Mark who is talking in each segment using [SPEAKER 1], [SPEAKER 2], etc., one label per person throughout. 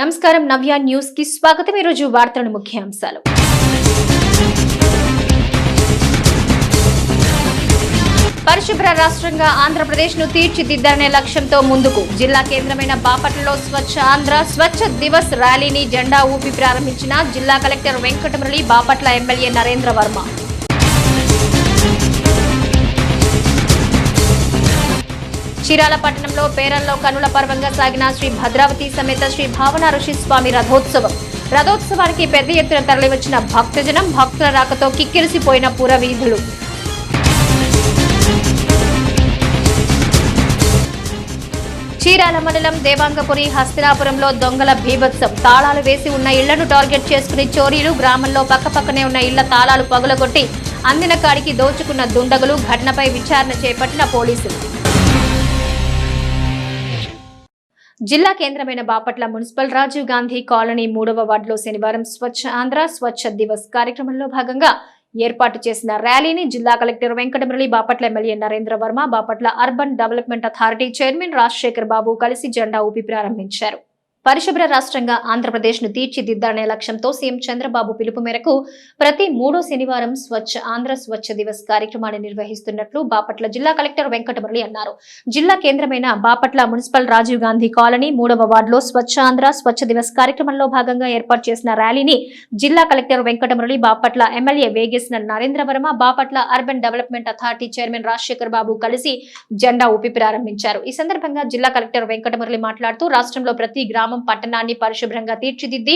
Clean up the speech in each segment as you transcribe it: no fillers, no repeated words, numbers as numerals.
[SPEAKER 1] నమస్కారం నవ్య న్యూస్ కి స్వాగతం। ఈ రోజు వార్తల ముఖ్యాంశాలు। పరిశుభ్ర రాష్ట్రంగా ఆంధ్రప్రదేశ్ ను తీర్చిదిద్దాలనే లక్ష్యంతో ముందుకు జిల్లా కేంద్రమైన బాపట్లలో స్వచ్ఛ ఆంధ్ర స్వచ్ఛ దివస్ ర్యాలీని జెండా ఊపి ప్రారంభించిన జిల్లా కలెక్టర్ వెంకటమురళి, బాపట్ల ఎమ్మెల్యే నరేంద్ర వర్మ। చీరాల పట్టణంలో పేరల్లో కనుల పర్వంగా సాగిన శ్రీ భద్రావతి సమేత శ్రీ భావన ఋషి స్వామి రథోత్సవం। రథోత్సవానికి పెద్ద ఎత్తున తరలివచ్చిన భక్తజనం, భక్తుల రాకతో కిక్కిరిసిపోయిన పురవీధులు। చీరాల మండలం దేవాంగపురి హస్తినాపురంలో దొంగల బీభత్సం। తాళాలు వేసి ఉన్న ఇళ్లను టార్గెట్ చేసుకుని చోరీలు। గ్రామంలో పక్కపక్కనే ఉన్న ఇళ్ల తాళాలు పగులగొట్టి అందిన కాడికి దోచుకున్న దుండగులు। ఘటనపై విచారణ చేపట్టిన పోలీసులు। జిల్లా కేంద్రమైన బాపట్ల మున్సిపల్ రాజీవ్ గాంధీ కాలనీ 3వ వార్డులో శనివారం స్వచ్ఛ ఆంధ్ర స్వచ్ఛ దివస్ కార్యక్రమంలో భాగంగా ఏర్పాటు చేసిన ర్యాలీని జిల్లా collector Venkatamurali, Bapatla MLA Narendra Varma, Bapatla urban development authority chairman Rajasekhar Babu కలిసి జెండా ఊపి ప్రారంభించారు। పరిశుభ్ర రాష్ట్రంగా ఆంధ్రప్రదేశ్ ను తీర్చిదిద్దాలనే లక్ష్యంతో సీఎం చంద్రబాబు పిలుపు మేరకు ప్రతి 3వ శనివారం స్వచ్ఛ ఆంధ్ర స్వచ్ఛ దివస్ కార్యక్రమాన్ని నిర్వహిస్తున్నట్లు బాపట్ల జిల్లా కలెక్టర్ వెంకటమురళి అన్నారు। జిల్లా కేంద్రమైన బాపట్ల మున్సిపల్ రాజీవ్ గాంధీ కాలనీ 3వ వార్డులో స్వచ్ఛ ఆంధ్ర స్వచ్ఛ దివస్ కార్యక్రమంలో భాగంగా ఏర్పాటు చేసిన ర్యాలీని జిల్లా collector Venkatamurali, Bapatla MLA Vegesina Narendra Varma, Bapatla urban development authority chairman Rajasekhar Babu కలిసి జెండా ఊపి ప్రారంభించారు। ఈ సందర్భంగా జిల్లా కలెక్టర్ వెంకటమురళి మాట్లాడుతూ రాష్ట్రంలో ప్రతి గ్రామం, పట్టణాన్ని పరిశుభ్రంగా తీర్చిదిద్ది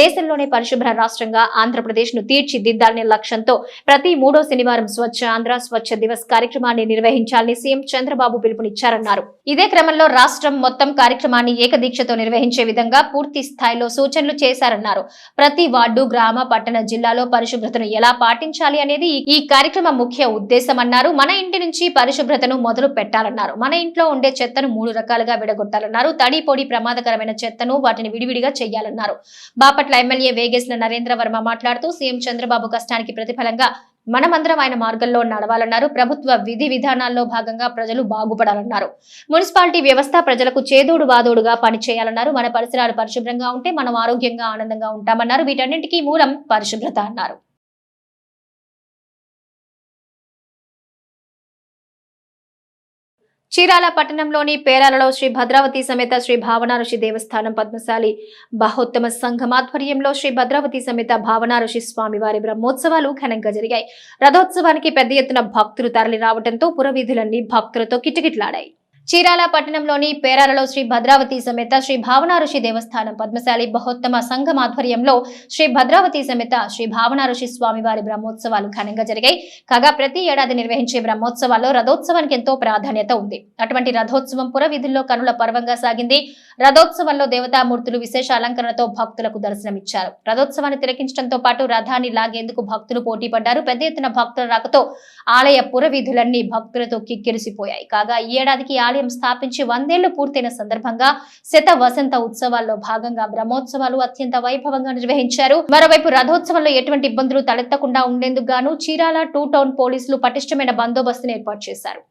[SPEAKER 1] దేశంలోనే పరిశుభ్ర రాష్ట్రంగా ఆంధ్రప్రదేశ్ ను తీర్చిదిద్దాలనే లక్ష్యంతో ప్రతి 3వ శనివారం స్వచ్ఛ ఆంధ్ర స్వచ్ఛ దివస్ కార్యక్రమాన్ని నిర్వహించాలని సీఎం చంద్రబాబు పిలుపునిచ్చారన్నారు। ఇదే క్రమంలో రాష్ట్రం మొత్తం కార్యక్రమాన్ని ఏకదీక్షతో నిర్వహించే విధంగా పూర్తి స్థాయిలో సూచనలు చేశారన్నారు। ప్రతి వార్డు, గ్రామ, పట్టణ, జిల్లాలో పరిశుభ్రతను ఎలా పాటించాలి అనేది ఈ కార్యక్రమం ముఖ్య ఉద్దేశమన్నారు। మన ఇంటి నుంచి పరిశుభ్రతను మొదలు పెట్టాలన్నారు। మన ఇంట్లో ఉండే చెత్తను 3 రకాలుగా విడగొట్టాలన్నారు। తడి, పొడి, ప్రమాదకరమైన చెత్తను వాటిని విడివిడిగా చేయాలన్నారు। బాపట్ల ఎమ్మెల్యే వేగేసిన నరేంద్ర వర్మ మాట్లాడుతూ సీఎం చంద్రబాబు కష్టానికి ప్రతిఫలంగా మనమందరం ఆయన మార్గంలో నడవాలన్నారు। ప్రభుత్వ విధి విధానాల్లో భాగంగా ప్రజలు బాగుపడాలన్నారు। మున్సిపాలిటీ వ్యవస్థ ప్రజలకు చేదోడు వాదోడుగా పనిచేయాలన్నారు। మన పరిసరాలు పరిశుభ్రంగా ఉంటే మనం ఆరోగ్యంగా, ఆనందంగా ఉంటామన్నారు। వీటన్నింటికీ మూలం పరిశుభ్రత అన్నారు। చీరాల పట్టణంలోని పేరాలలో శ్రీ భద్రావతి సమేత శ్రీ భావన ఋషి దేవస్థానం పద్మశాలి బహోత్తమ సంఘం ఆధ్వర్యంలో శ్రీ భద్రావతి సమేత భావన ఋషి స్వామి వారి బ్రహ్మోత్సవాలు ఘనంగా జరిగాయి। రథోత్సవానికి పెద్ద ఎత్తున భక్తులు తరలి రావడంతో పురవీధులన్నీ భక్తులతో కిటకిటలాడాయి। చీరాల పట్టణంలోని పేరాలలో శ్రీ భద్రావతి సమేత శ్రీ భావన ఋషి దేవస్థానం పద్మశాలి బహోత్తమ సంఘం ఆధ్వర్యంలో శ్రీ భద్రావతి సమేత శ్రీ భావన ఋషి స్వామి వారి బ్రహ్మోత్సవాలు ఘనంగా జరిగాయి। కాగా ప్రతి ఏడాది నిర్వహించే బ్రహ్మోత్సవాల్లో రథోత్సవానికి ఎంతో ప్రాధాన్యత ఉంది। అటువంటి రథోత్సవం పురవీధుల్లో కనుల పర్వంగా సాగింది। రథోత్సవంలో దేవతామూర్తులు విశేష అలంకరణతో భక్తులకు దర్శనమిచ్చారు। రథోత్సవాన్ని తిలకించడంతో పాటు రథాన్ని లాగేందుకు భక్తులు పోటీ పడ్డారు। పెద్ద ఎత్తున భక్తుల రాకతో ఆలయ పురవీధులన్నీ భక్తులతో కిక్కిరిసిపోయాయి। కాగా ఈ ఏడాదికి ఆలయం స్థాపించి 100 ఏళ్లు పూర్తయిన సందర్భంగా శత వసంత ఉత్సవాల్లో భాగంగా బ్రహ్మోత్సవాలు అత్యంత వైభవంగా నిర్వహించారు। మరోవైపు రథోత్సవంలో ఎటువంటి ఇబ్బందులు తలెత్తకుండా ఉండేందుకు గాను చీరాల 2 టౌన్ పోలీసులు పటిష్టమైన బందోబస్తును ఏర్పాటు చేశారు।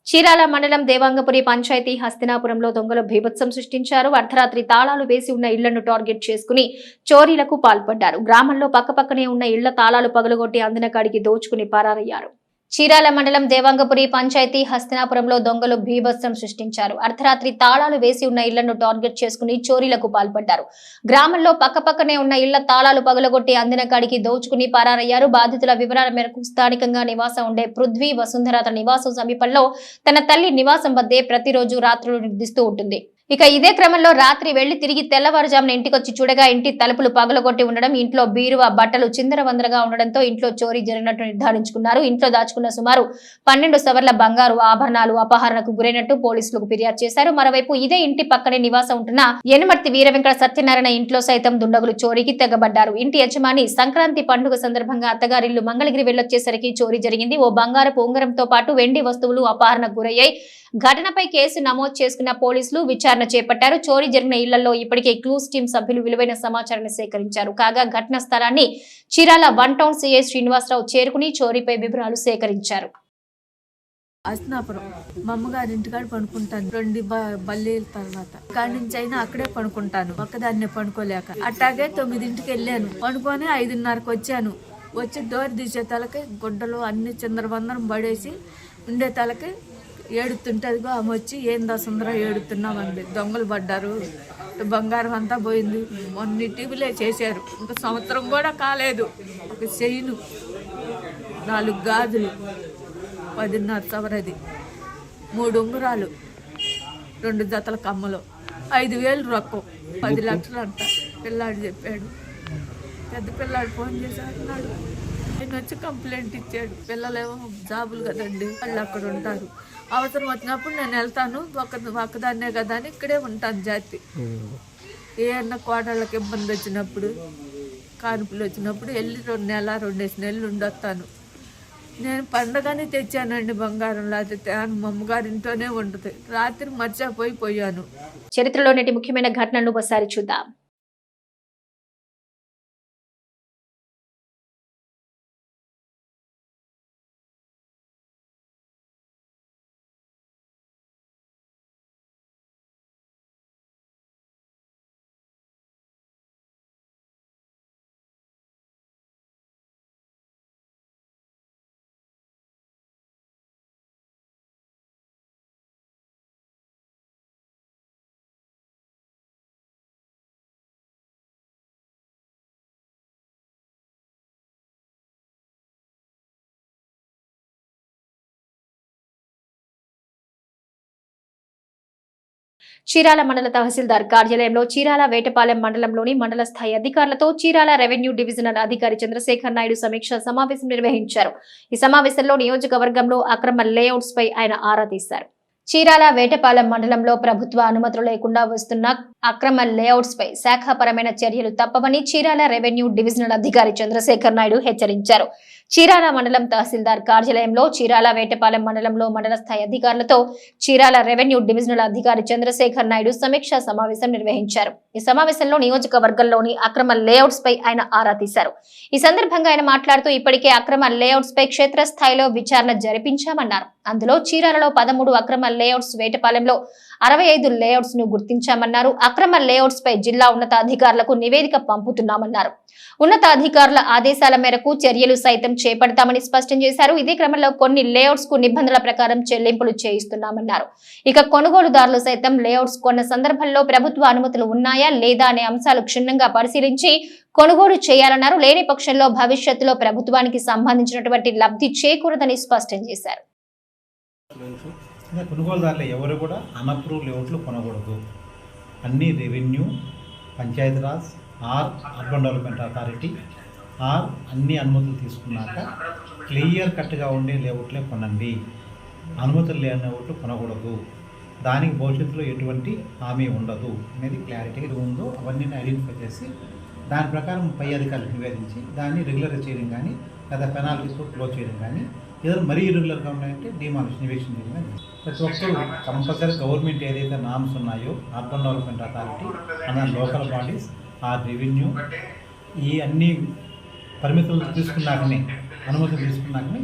[SPEAKER 1] చీరాల మండలం దేవాంగపురి పంచాయతీ హస్తినాపురంలో దొంగలు బీభత్సం సృష్టించారు. అర్ధరాత్రి తాళాలు వేసి ఉన్న ఇళ్లను టార్గెట్ చేసుకుని చోరీలకు పాల్పడ్డారు. గ్రామంలో పక్కపక్కనే ఉన్న ఇళ్ల తాళాలు పగలగొట్టి అందిన కాడికి దోచుకుని పరారయ్యారు. చీరాల మండలం దేవాంగపురి పంచాయతీ హస్తినాపురంలో దొంగలు బీభత్సం సృష్టించారు. అర్ధరాత్రి తాళాలు వేసి ఉన్న ఇళ్లను టార్గెట్ చేసుకుని చోరీలకు పాల్పడ్డారు. గ్రామంలో పక్కపక్కనే ఉన్న ఇళ్ల తాళాలు పగలగొట్టి అందిన కాడికి దోచుకుని పరారయ్యారు. బాధితుల వివరాల మేరకు స్థానికంగా నివాసం ఉండే పృథ్వీ వసుంధర తన నివాసం సమీపంలో తన తల్లి నివాసం వద్దే ప్రతిరోజు రాత్రులు నిర్దిస్తూ ఉంటుంది. ఇక ఇదే క్రమంలో రాత్రి వెళ్లి తిరిగి తెల్లవారుజామున ఇంటికొచ్చి చూడగా ఇంటి తలుపులు పగలగొట్టి ఉండడం, ఇంట్లో బీరువా బట్టలు చిందరవందరగా ఉండడంతో ఇంట్లో చోరీ జరిగినట్టు నిర్ధారించుకున్నారు. ఇంట్లో దాచుకున్న సుమారు 12 సవర్ల బంగారు ఆభరణాలు అపహరణకు గురైనట్టు పోలీసులకు ఫిర్యాదు చేశారు. మరోవైపు ఇదే ఇంటి పక్కనే నివాసం ఉంటున్న యనమర్తి వీరవెంకట సత్యనారాయణ ఇంట్లో సైతం దుండగులు చోరీకి తెగబడ్డారు. ఇంటి యజమాని సంక్రాంతి పండుగ సందర్భంగా అత్తగారిల్లు మంగళగిరి వెళ్లొచ్చేసరికి చోరీ జరిగింది. ఓ బంగారపు ఉంగరంతో పాటు వెండి వస్తువులు అపహరణకు గురయ్యాయి. ఘటనపై కేసు నమోదు చేసుకున్న పోలీసులు విచారణ చేపట్టారు. చోరీ జరిగిన ఇళ్లలో ఇప్పటికే క్లూస్ టీం సభ్యులు విలువైన సమాచారాన్ని సేకరించారు. కాగా ఘటనా స్థలాన్ని చీరాల 1 టౌన్ సిఐ శ్రీనివాసరావు చేరుకుని చోరీపై వివరాలు సేకరించారు.
[SPEAKER 2] హస్తినాపురం మా అమ్మగారి ఇంటికాడ పడుకుంటాను. 2 బల్లీల తర్వాత కాడి నుంచి అయినా అక్కడే పడుకుంటాను. ఒక్కదాన్నే పడుకోలేక అట్టాగే 9ంటికి వెళ్ళాను. పడుకొని 5:30కి వచ్చాను. వచ్చి డోర్ తీసే తలకి గుడ్డలు అన్ని చిందరబందరం పడేసి ఉండే తలకి ఏడుతుంటదిగో ఆమె వచ్చి ఏందా సుందర ఏడుతున్నామంది. దొంగలు పడ్డారు, బంగారం అంతా పోయింది, మొన్న టీవీలే చేశారు, ఇంకా సంవత్సరం కూడా కాలేదు. ఒక చైను 4 గాజులు 10.5 సవరది, 3 ఉంగరాలు, 2 జతల కమ్మలు, 5,000 రొక్కం, 10 లక్షలు అంట. పిల్లాడు చెప్పాడు. పెద్ద పిల్లాడు ఫోన్ చేశాడు. ఆయన వచ్చి కంప్లైంట్ ఇచ్చాడు. పిల్లలేమో జాబులు కదండి, వాళ్ళు అక్కడ ఉంటారు. అవసరం వచ్చినప్పుడు నేను వెళ్తాను, ఒక్కదాన్నే కదా అని ఇక్కడే ఉంటాను. జాతి ఏమన్నా కోడళ్ళకి ఇబ్బంది వచ్చినప్పుడు, కానుపులు వచ్చినప్పుడు వెళ్ళి 2 నెలలు ఉండొస్తాను. నేను పండగని తెచ్చానండి బంగారం, లేకపోతే మా అమ్మగారింట్లోనే ఉంటుంది. రాత్రి మర్చిపోయాను.
[SPEAKER 1] చరిత్రలో నేటి ముఖ్యమైన ఘటనలను ఒకసారి చూద్దాం. చీరాల మండల తహసీల్దార్ కార్యాలయంలో చీరాల వేటపాలెం మండలంలోని మండల స్థాయి అధికారులతో చీరాల రెవెన్యూ డివిజనల్ అధికారి చంద్రశేఖర్ నాయుడు సమీక్ష సమావేశం నిర్వహించారు. ఈ సమావేశంలో నియోజకవర్గంలో అక్రమ లేఅవుట్స్ పై ఆయన ఆరా తీశారు. చీరాల వేటపాలెం మండలంలో ప్రభుత్వ అనుమతులు లేకుండా వస్తున్న అక్రమ లేఅవుట్స్ పై శాఖాపరమైన చర్యలు తప్పవని చీరాల రెవెన్యూ డివిజనల్ అధికారి చంద్రశేఖర్ నాయుడు హెచ్చరించారు. చీరాల మండలం తహసీల్దార్ కార్యాలయంలో చీరాల వేటపాలెం మండలంలో మండల స్థాయి అధికారులతో చీరాల రెవెన్యూ డివిజనల్ అధికారి చంద్రశేఖర్ నాయుడు సమీక్షా సమావేశం నిర్వహించారు. ఈ సమావేశంలో నియోజకవర్గంలోని అక్రమ లేఅవుట్స్ పై ఆయన ఆరా తీశారు. ఈ సందర్భంగా ఆయన మాట్లాడుతూ ఇప్పటికే అక్రమ లేఅవుట్స్ పై క్షేత్రస్థాయిలో విచారణ జరిపించామన్నారు. అందులో చీరాలలో 13 అక్రమ లేఅవుట్స్, వేటపాలెంలో 65 లేఅవుట్స్ ను గుర్తించామన్నారు. అక్రమ లేఅవుట్స్ పై జిల్లా ఉన్నతాధికారులకు నివేదిక పంపుతున్నామన్నారు. ఉన్నతాధికారుల ఆదేశాల మేరకు చర్యలు సైతం చేపడతామని స్పష్టం చేశారు. ఇదే క్రమంలో కొన్ని లేఅవుట్స్ కు నిబంధనల ప్రకారం చెల్లింపులు చేయిస్తున్నామన్నారు. ఇక కొనుగోలుదారులు సైతం లేఅవుట్స్ కొన్న సందర్భంలో ప్రభుత్వ అనుమతులు ఉన్నాయా లేదా అనే అంశాలు క్షుణ్ణంగా పరిశీలించి కొనుగోలు చేయాలన్నారు. లేని పక్షంలో భవిష్యత్తులో ప్రభుత్వానికి సంబంధించినటువంటి లబ్ధి చేకూరదని స్పష్టం చేశారు.
[SPEAKER 3] కొనుగోలుదారులు ఎవరు కూడా అన్అప్రూవ్ లేఅవుట్లు కొనకూడదు. అన్ని revenue, Panchayati Raj or urban development authority or అన్ని అనుమతులు తీసుకున్నాక క్లియర్ కట్గా ఉండే లేఅవుట్లే కొనండి. అనుమతులు లేని లేఅవుట్లు కొనకూడదు. దానికి భవిష్యత్తులో ఎటువంటి హామీ ఉండదు అనేది క్లారిటీగా ఉందో అవన్నీ ఐడెంటిఫై చేసి దాని ప్రకారం పై అధికారులకు నివేదించి దాన్ని రెగ్యులర్ చేయడం కానీ లేదా పెనాల్టీస్తో క్లోజ్ చేయడం కానీ ఏదైనా మరీ ఇర్రెగ్యులర్గా ఉన్నాయంటే డిమాలిషన్ నివేషన్ చేయడం కానీ ప్రతి ఒక్కరు కంపల్సరీ గవర్నమెంట్ ఏదైతే నామ్స్ ఉన్నాయో urban development authority and local bodies ఆ రెవెన్యూ ఈ అన్ని పరిమితులు తీసుకున్నాకనే అనుమతులు తీసుకున్నాకనే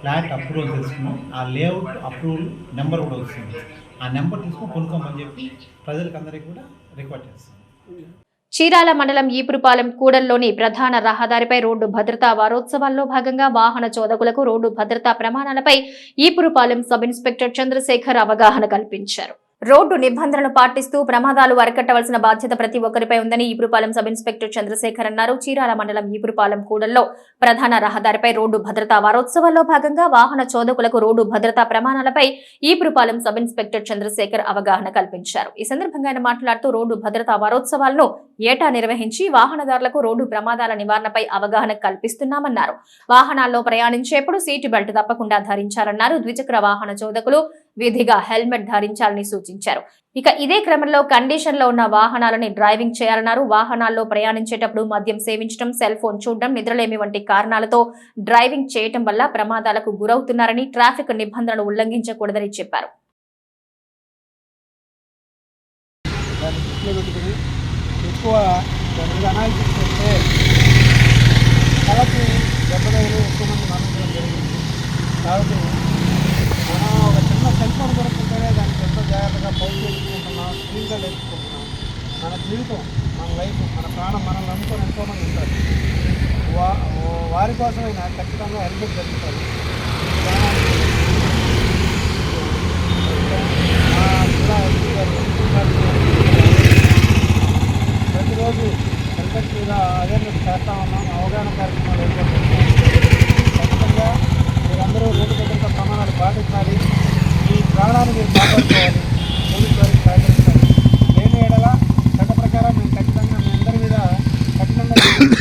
[SPEAKER 3] ఫ్లాట్ అప్రూవల్ తెలుసుకున్నాం. ఆ లేఅవుట్ అప్రూవల్ నెంబర్ కూడా వస్తుంది. ఆ నెంబర్ తీసుకుని కొనుక్కోమని చెప్పి ప్రజలకు అందరికీ కూడా రిక్వెస్ట్ చేస్తాం.
[SPEAKER 1] చీరాల మండలం ఈపురుపాలెం కూడల్లోని ప్రధాన రహదారిపై రోడ్డు భద్రతా వారోత్సవాల్లో భాగంగా వాహన చోదకులకు రోడ్డు భద్రతా ప్రమాణాలపై ఈపురుపాలెం సబ్ ఇన్స్పెక్టర్ చంద్రశేఖర్ అవగాహన కల్పించారు. రోడ్డు నిబంధనలు పాటిస్తూ ప్రమాదాలు అరికట్టవలసిన బాధ్యత ప్రతి ఒక్కరిపై ఉందని ఈపురుపాలెం సబ్ ఇన్స్పెక్టర్ చంద్రశేఖర్ అన్నారు. చీరాల మండలం ఈపురుపాలెం కూడల్లో ప్రధాన రహదారిపై రోడ్డు భద్రతా వారోత్సవాల్లో భాగంగా వాహన చోదకులకు రోడ్డు భద్రతా ప్రమాణాలపై ఈపురుపాలెం సబ్ ఇన్స్పెక్టర్ చంద్రశేఖర్ అవగాహన కల్పించారు. ఈ సందర్భంగా ఆయన మాట్లాడుతూ రోడ్డు భద్రతా వారోత్సవాలను ఏటా నిర్వహించి వాహనదారులకు రోడ్డు ప్రమాదాల నివారణపై అవగాహన కల్పిస్తున్నామన్నారు. వాహనాల్లో ప్రయాణించేప్పుడు సీటు బెల్ట్ తప్పకుండా ధరించాలన్నారు. ద్విచక్ర వాహన చోదకులు విధిగా హెల్మెట్ ధరించాలని సూచించారు. ఇక ఇదే క్రమంలో కండిషన్ లో ఉన్న వాహనాలని డ్రైవింగ్ చేయాలన్నారు. వాహనాల్లో ప్రయాణించేటప్పుడు మద్యం సేవించడం, సెల్ ఫోన్ చూడడం, నిద్రలేమి వంటి కారణాలతో డ్రైవింగ్ చేయటం వల్ల ప్రమాదాలకు గురవుతున్నారని, ట్రాఫిక్ నిబంధనలు ఉల్లంఘించకూడదని చెప్పారు.
[SPEAKER 4] ఎక్కువ అనాలిసిస్ చేస్తే తలకి దెబ్బతలు ఎక్కువ మంది మరణించడం జరిగింది. కాబట్టి మనం ఒక చిన్న సెల్ ఫోన్ దొరుకుతుంటేనే దానికి ఎంతో జాగ్రత్తగా పౌరు చేసుకుంటున్నాం, స్క్రీన్గా నేర్చుకుంటున్నాం. మన జీవితం, మన లైఫ్, మన ప్రాణం మనల్ని నమ్ముకొని ఎంతోమంది ఉంటారు. వారి కోసమైనా ఖచ్చితంగా హెల్మెట్ జరుగుతుంది. ప్రతిరోజు హెల్మెట్ మీద అవేర్నెస్ చేస్తూ ఉన్నాం. అవగాహన కార్యక్రమాలు ఏర్పడుతున్నాం. ఖచ్చితంగా మీరందరూ రోడ్డు భద్రతా ప్రమాణాలు పాటించాలి. మీ ప్రాణాన్ని మీరు కాపాడుకోవాలి. పోలీసు వారికి సహకరించాలి. లేని ఏడల చట్ట ప్రకారం మేము ఖచ్చితంగా మీ అందరి మీద కఠినంగా జరుగుతుంది.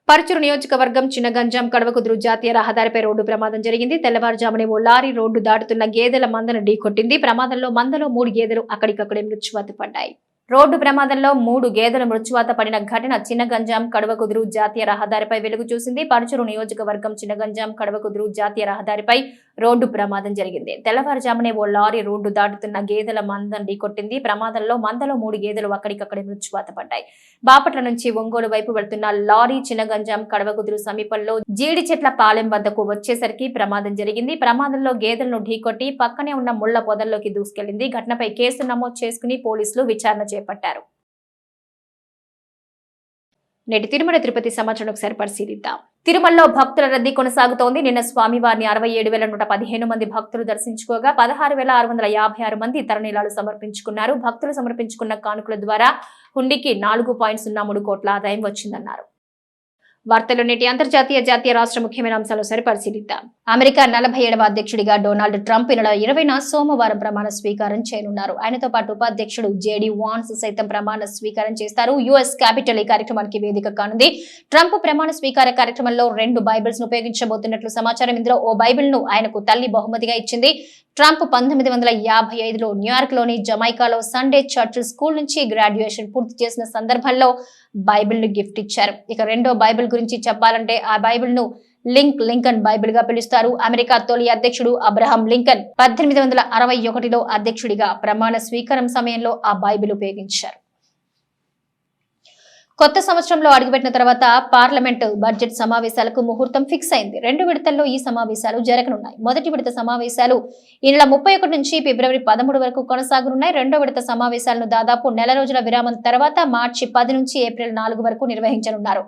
[SPEAKER 1] పరుచూరు నియోజకవర్గం చిన్నగంజాం కడవకుదురు జాతీయ రహదారిపై రోడ్డు ప్రమాదం జరిగింది. తెల్లవారుజామునే ఓ లారీ రోడ్డు దాటుతున్న గేదెల మందను ఢీకొట్టింది. ప్రమాదంలో మందలో 3 గేదెలు అక్కడికక్కడే మృత్యువాత పడ్డాయి. రోడ్డు ప్రమాదంలో 3 గేదెలు మృత్యువాత పడిన ఘటన చిన్నగంజాం కడవకుదురు జాతీయ రహదారిపై వెలుగు చూసింది. పరుచూరు నియోజకవర్గం చిన్నగంజాం కడవకుదురు జాతీయ రహదారిపై రోడ్డు ప్రమాదం జరిగింది. తెల్లవారుజామునే ఓ లారీ రోడ్డు దాటుతున్న గేదెల మందం ఢీకొట్టింది. ప్రమాదంలో మందలో 3 గేదెలు అక్కడికక్కడే మృత్యువాత పడ్డాయి. బాపట్ల నుంచి ఒంగోలు వైపు వెళ్తున్న లారీ చిన్నగంజాం కడవకుదురు సమీపంలో జీడి చెట్ల పాలెం వద్దకు వచ్చేసరికి ప్రమాదం జరిగింది. ప్రమాదంలో గేదెలను ఢీకొట్టి పక్కనే ఉన్న ముళ్ల పొదల్లోకి దూసుకెళ్లింది. ఘటనపై కేసు నమోదు చేసుకుని పోలీసులు విచారణ చేపట్టారు. నేటి తిరుమల తిరుపతి సమాచారం ఒకసారి పరిశీలిద్దాం. తిరుమలలో భక్తుల రద్దీ కొనసాగుతోంది. నిన్న స్వామివారిని 67,115 మంది భక్తులు దర్శించుకోగా 16,656 మంది తరణీలాలు సమర్పించుకున్నారు. భక్తులు సమర్పించుకున్న కానుకల ద్వారా హుండీకి 4.03 కోట్ల ఆదాయం వచ్చిందన్నారు. వార్తలు నేటి అంతర్జాతీయ జాతీయ రాష్ట్ర ముఖ్యమైన అంశాలు సరి పరిశీలిద్దాం. అమెరికా 47వ అధ్యక్షుడిగా డొనాల్డ్ ట్రంప్ ఈ నెల 20న సోమవారం ప్రమాణ స్వీకారం చేయనున్నారు. ఆయనతో పాటు ఉపాధ్యక్షుడు జేడీ వాన్స్ సైతం ప్రమాణ స్వీకారం చేస్తారు. యుఎస్ క్యాపిటల్ ఈ కార్యక్రమానికి వేదిక కానుంది. ట్రంప్ ప్రమాణ స్వీకార కార్యక్రమంలో 2 బైబిల్స్ ను ఉపయోగించబోతున్నట్లు సమాచారం. ఇందులో ఓ బైబిల్ ను ఆయనకు తల్లి బహుమతిగా ఇచ్చింది. ట్రంప్ 1955లో న్యూయార్క్ లోని జమైకాలో సండే చర్చ్ స్కూల్ నుంచి గ్రాడ్యుయేషన్ పూర్తి చేసిన సందర్భంలో బైబిల్ ను గిఫ్ట్ ఇచ్చారు. ఇక రెండో బైబిల్ గురించి చెప్పాలంటే ఆ బైబిల్ ను లింకన్ బైబిల్ గా పిలుస్తారు. అమెరికా తొలి అధ్యక్షుడు అబ్రహాం లింకన్ 1861లో అధ్యక్షుడిగా ప్రమాణ స్వీకారం సమయంలో ఆ బైబిల్ ఉపయోగించారు. కొత్త సంవత్సరంలో అడుగుపెట్టిన తర్వాత పార్లమెంటు బడ్జెట్ సమావేశాలకు ముహూర్తం ఫిక్స్ అయింది. 2 విడతల్లో ఈ సమావేశాలు జరగనున్నాయి. మొదటి విడత సమావేశాలు ఈ నెల 31 నుంచి ఫిబ్రవరి 13 వరకు కొనసాగనున్నాయి. రెండో విడత సమావేశాలను దాదాపు నెల రోజుల విరామం తర్వాత మార్చి 10 నుంచి ఏప్రిల్ 4 వరకు నిర్వహించనున్నారు.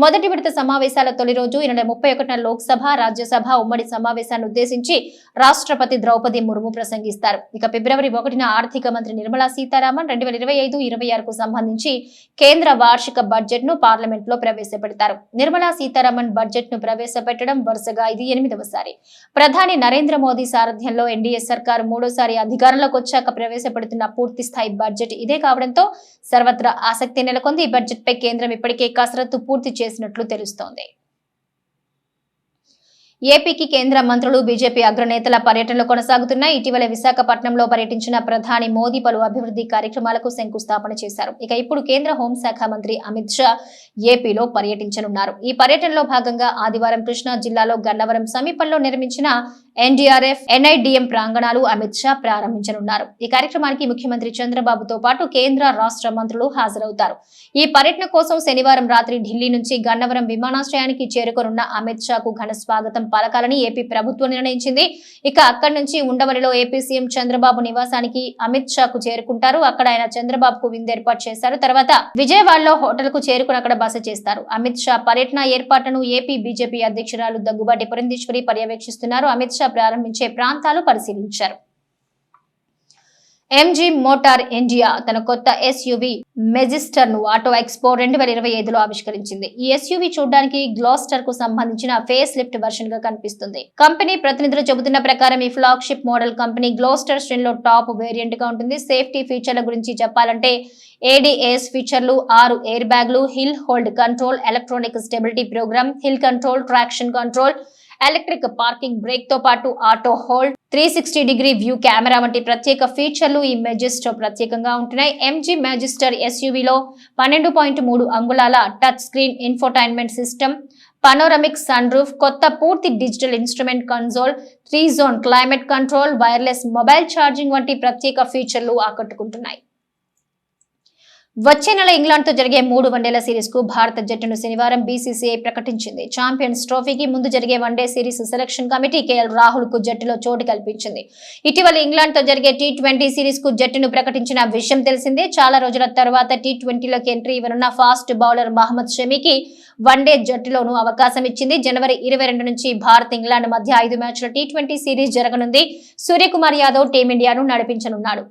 [SPEAKER 1] మొదటి విడత సమావేశాల తొలి రోజు ఈ నెల 31న లోక్సభ, రాజ్యసభ ఉమ్మడి సమావేశాన్ని ఉద్దేశించి రాష్ట్రపతి ద్రౌపది ముర్ము ప్రసంగిస్తారు. ఇక ఫిబ్రవరి 1న ఆర్థిక మంత్రి నిర్మలా సీతారామన్ 2025-26కు సంబంధించి కేంద్ర వార్షిక బడ్జెట్ ను పార్లమెంట్ లో ప్రవేశపెడతారు. నిర్మలా సీతారామన్ బడ్జెట్ ను ప్రవేశపెట్టడం వరుసగా ఇది 8వసారి. ప్రధాని నరేంద్ర మోదీ సారథ్యంలో ఎన్డీఏ సర్కారు 3వసారి అధికారంలోకి వచ్చాక ప్రవేశపెడుతున్న పూర్తి స్థాయి బడ్జెట్ ఇదే కావడంతో సర్వత్రా ఆసక్తి నెలకొంది. ఈ బడ్జెట్ పై కేంద్రం ఇప్పటికే కసరత్తు పూర్తి చేసినట్లు తెలుస్తోంది. ఏపీకి కేంద్ర మంత్రులు బీజేపీ అగ్రనేతల పర్యటనలు కొనసాగుతున్నాయి. ఇటీవల విశాఖపట్నంలో పర్యటించిన ప్రధాని మోదీ పలు అభివృద్ధి కార్యక్రమాలకు శంకుస్థాపన చేశారు. ఇక ఇప్పుడు కేంద్ర హోంశాఖ మంత్రి అమిత్ షా ఏపీలో పర్యటించనున్నారు. ఈ పర్యటనలో భాగంగా ఆదివారం కృష్ణా జిల్లాలో గన్నవరం సమీపంలో నిర్మించిన ఎన్డీఆర్ఎఫ్ ఎన్ఐడిఎం ప్రాంగణాలు అమిత్ షా ప్రారంభించనున్నారు. ఈ కార్యక్రమానికి ముఖ్యమంత్రి చంద్రబాబుతో పాటు కేంద్ర రాష్ట్ర మంత్రులు హాజరవుతారు. ఈ పర్యటన కోసం శనివారం రాత్రి ఢిల్లీ నుంచి గన్నవరం విమానాశ్రయానికి చేరుకోనున్న అమిత్ షాకు ఘన స్వాగతం పలకాలని ఏపీ ప్రభుత్వం నిర్ణయించింది. ఇక అక్కడి నుంచి ఉండవల్లిలో ఏపీ సీఎం చంద్రబాబు నివాసానికి అమిత్ షాకు చేరుకుంటారు. అక్కడ ఆయన చంద్రబాబుకు విందు ఏర్పాటు చేశారు. తర్వాత విజయవాడలో హోటల్ కు చేరుకుని అక్కడ బస చేస్తారు. అమిత్ షా పర్యటన ఏర్పాట్లను ఏపీ బీజేపీ అధ్యక్షురాలు దగ్గుబాటి పురంధేశ్వరి పర్యవేక్షిస్తున్నారు. అమిత్ షా ప్రారంభించే ప్రాంతాలు పరిశీలించారు. ఎంజీ మోటార్ ఇండియా తన కొత్త ఎస్యూవీ మెజిస్టర్ ను ఆటో ఎక్స్పో 2025లో ఆవిష్కరించింది. ఈ ఎస్యూవీ చూడడానికి గ్లోస్టర్ కు సంబంధించిన ఫేస్ లిఫ్ట్ వర్షన్ గా కనిపిస్తుంది. కంపెనీ ప్రతినిధులు చెబుతున్న ప్రకారం ఈ ఫ్లాగ్షిప్ మోడల్ కంపెనీ గ్లోస్టర్ శ్రేణిలో టాప్ వేరియంట్ గా ఉంటుంది. సేఫ్టీ ఫీచర్ల గురించి చెప్పాలంటే ADAS ఫీచర్లు, 6 ఎయిర్ బ్యాగ్లు, hill hold control, electronic stability program, hill control, traction control, electric parking brake తో పాటు ఆటో హోల్డ్, 360 వ్యూ కెమెరా వంటి ప్రత్యేక ఫీచర్లు ఈ మెజిస్టర్ ప్రత్యేకంగా ఉంటున్నాయి. ఎంజీ మెజిస్టర్ ఎస్యూవీలో 12.3 అంగుళాల touch screen infotainment system, panoramic sunroof, కొత్త పూర్తి digital instrument console, 3 zone climate control, wireless mobile charging వంటి ప్రత్యేక ఫీచర్లు ఆకట్టుకుంటున్నాయి. వచ్చే నెల ఇంగ్లాండ్ తో జరిగే 3 వన్డేల సిరీస్ కు భారత జట్టును శనివారం బీసీసీఐ ప్రకటించింది. ఛాంపియన్స్ ట్రోఫీకి ముందు జరిగే one day series selection committee KL Rahul కు జట్టులో చోటు కల్పించింది. ఇటీవల ఇంగ్లాండ్ తో జరిగే T20 సిరీస్ కు జట్టును ప్రకటించిన విషయం తెలిసిందే. చాలా రోజుల తర్వాత T20లోకి ఎంట్రీ ఇవ్వనున్న ఫాస్ట్ బౌలర్ మహమ్మద్ షమీకి వన్డే జట్టులోనూ అవకాశం ఇచ్చింది. జనవరి 22 నుంచి భారత్ ఇంగ్లాండ్ మధ్య 5 మ్యాచ్ల T20 సిరీస్ జరగనుంది. సూర్యకుమార్ యాదవ్ టీమిండియాను నడిపించనున్నాడు.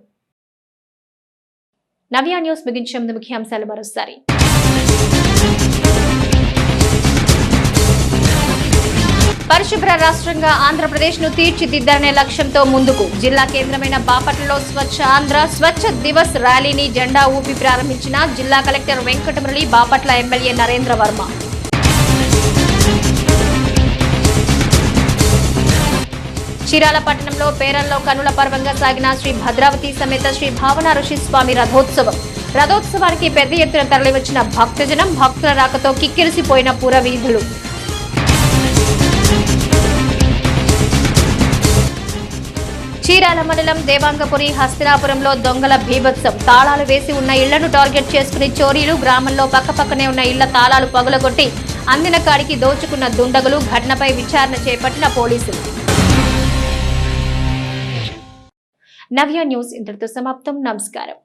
[SPEAKER 1] నవ్య న్యూస్ ముగించే ముందు ముఖ్యాంశాలు మరోసారి. పరిశుభ్ర రాష్ట్రంగా ఆంధ్రప్రదేశ్ ను తీర్చిదిద్దాలనే లక్ష్యంతో ముందుకు జిల్లా కేంద్రమైన బాపట్లలో స్వచ్ఛ ఆంధ్ర స్వచ్ఛ దివస్ ర్యాలీని జెండా ఊపి ప్రారంభించిన జిల్లా కలెక్టర్ వెంకటమురళి, బాపట్ల ఎమ్మెల్యే నరేంద్ర వర్మ. చీరాల పట్టణంలో పేరంలో కనుల పర్వంగా సాగిన శ్రీ భద్రావతి సమేత శ్రీ భావన ఋషి స్వామి రథోత్సవం. రథోత్సవానికి పెద్ద ఎత్తున తరలివచ్చిన భక్తజనం, భక్తుల రాకతో కిక్కిరిసిపోయిన పురవీధులు. చీరాల మండలం దేవాంగపురి హస్తినాపురంలో దొంగల బీభత్సం. తాళాలు వేసి ఉన్న ఇళ్లను టార్గెట్ చేసుకుని చోరీలు. గ్రామంలో పక్కపక్కనే ఉన్న ఇళ్ల తాళాలు పగులగొట్టి అందిన కాడికి దోచుకున్న దుండగులు. ఘటనపై విచారణ చేపట్టిన పోలీసులు. నవ్య న్యూస్ ఇంతటితో సమాప్తం. నమస్కారం.